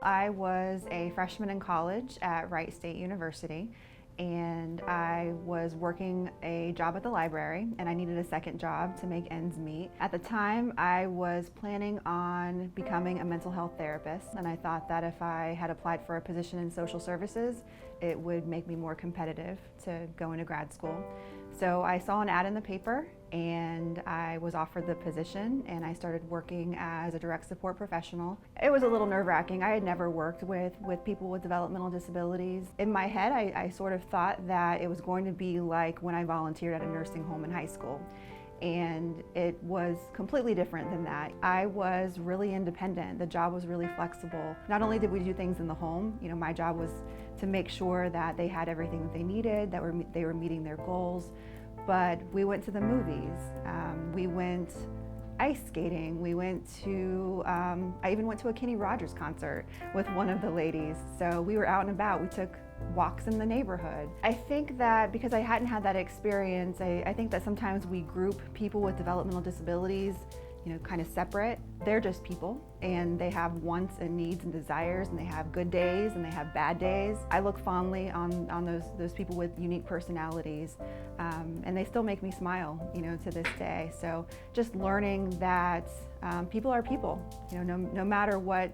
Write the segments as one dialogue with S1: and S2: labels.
S1: I was a freshman in college at Wright State University, and I was working a job at the library, and I needed a second job to make ends meet. At the time, I was planning on becoming a mental health therapist, and I thought that if I had applied for a position in social services, it would make me more competitive to go into grad school. So I saw an ad in the paper, and I was offered the position, and I started working as a direct support professional. It was a little nerve-wracking. I had never worked with people with developmental disabilities. In my head, I sort of thought that it was going to be like when I volunteered at a nursing home in high school. And it was completely different than that. I was really independent. The job was really flexible. Not only did we do things in the home, my job was to make sure that they had everything that they needed, that they were meeting their goals, but we went to the movies. We went ice skating. We went to, I even went to a Kenny Rogers concert with one of the ladies. So we were out and about. We took walks in the neighborhood. I think that because I hadn't had that experience, I think that sometimes we group people with developmental disabilities, kind of separate. They're just people, and they have wants and needs and desires, and they have good days and they have bad days. I look fondly on those people with unique personalities, and they still make me smile, to this day. So just learning that people are people, no matter what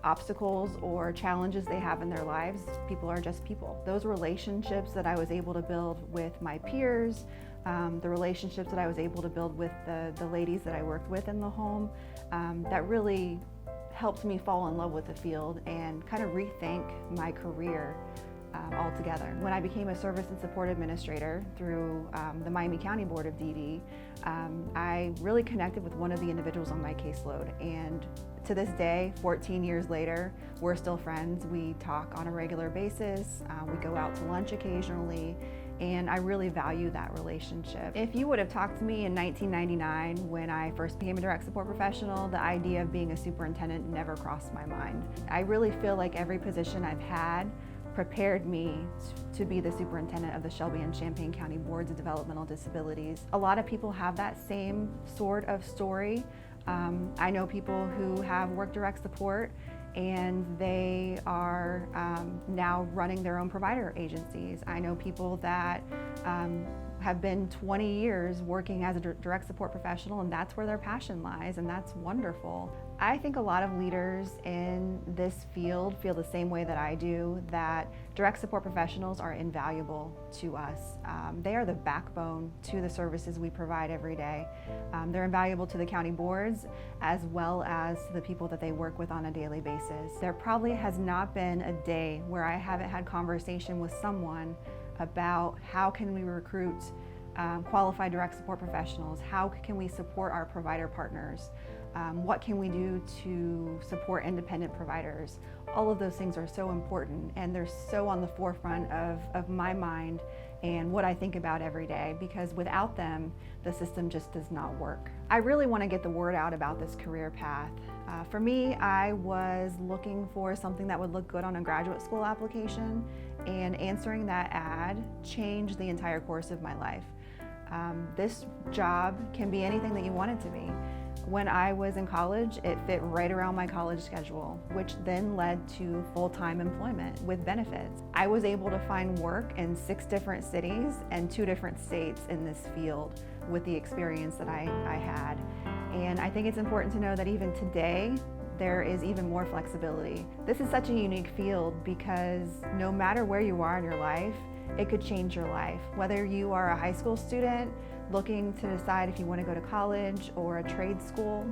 S1: obstacles or challenges they have in their lives, people are just people. Those relationships that I was able to build with my peers, the relationships that I was able to build with the ladies that I worked with in the home, that really helped me fall in love with the field and kind of rethink my career altogether. When I became a service and support administrator through the Miami County Board of DD, I really connected with one of the individuals on my caseload, and to this day, 14 years later, we're still friends. We talk on a regular basis, we go out to lunch occasionally, and I really value that relationship. If you would have talked to me in 1999 when I first became a direct support professional, the idea of being a superintendent never crossed my mind. I really feel like every position I've had prepared me to be the superintendent of the Shelby and Champaign County Boards of Developmental Disabilities. A lot of people have that same sort of story. I know people who have worked direct support, and they are now running their own provider agencies. I know people that have been 20 years working as a direct support professional, and that's where their passion lies, and that's wonderful. I think a lot of leaders in this field feel the same way that I do, that direct support professionals are invaluable to us. They are the backbone to the services we provide every day. They're invaluable to the county boards as well as the people that they work with on a daily basis. There probably has not been a day where I haven't had conversation with someone about how can we recruit qualified direct support professionals, how can we support our provider partners, what can we do to support independent providers. All of those things are so important, and they're so on the forefront of my mind and what I think about every day, because without them, the system just does not work. I really want to get the word out about this career path. For me, I was looking for something that would look good on a graduate school application, and answering that ad changed the entire course of my life. This job can be anything that you want it to be. When I was in college, it fit right around my college schedule, which then led to full-time employment with benefits. I was able to find work in 6 different cities and 2 different states in this field with the experience that I had. And I think it's important to know that even today, there is even more flexibility. This is such a unique field because no matter where you are in your life, it could change your life. Whether you are a high school student looking to decide if you want to go to college or a trade school,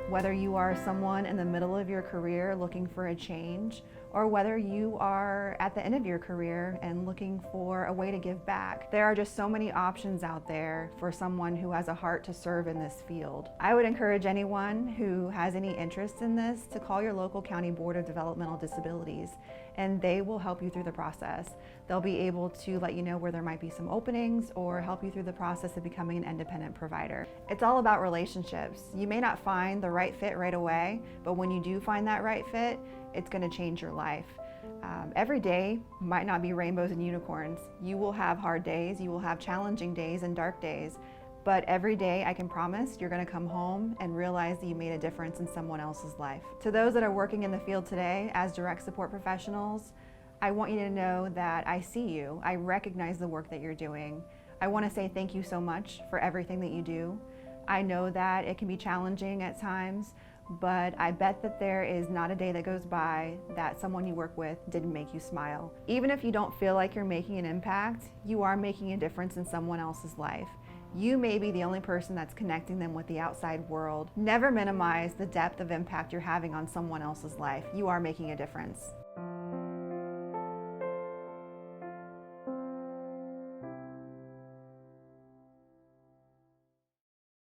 S1: whether you are someone in the middle of your career looking for a change, or whether you are at the end of your career and looking for a way to give back. There are just so many options out there for someone who has a heart to serve in this field. I would encourage anyone who has any interest in this to call your local county board of developmental disabilities, and they will help you through the process. They'll be able to let you know where there might be some openings or help you through the process of becoming an independent provider. It's all about relationships. You may not find the right fit right away, but when you do find that right fit, it's going to change your life. Every day might not be rainbows and unicorns. You will have hard days, you will have challenging days and dark days, But every day I can promise you're gonna come home and realize that you made a difference in someone else's life. To those that are working in the field today as direct support professionals, I want you to know that I see you. I recognize the work that you're doing. I want to say thank you so much for everything that you do. I know that it can be challenging at times, but I bet that there is not a day that goes by that someone you work with didn't make you smile. Even if you don't feel like you're making an impact, you are making a difference in someone else's life. You may be the only person that's connecting them with the outside world. Never minimize the depth of impact you're having on someone else's life. You are making a difference.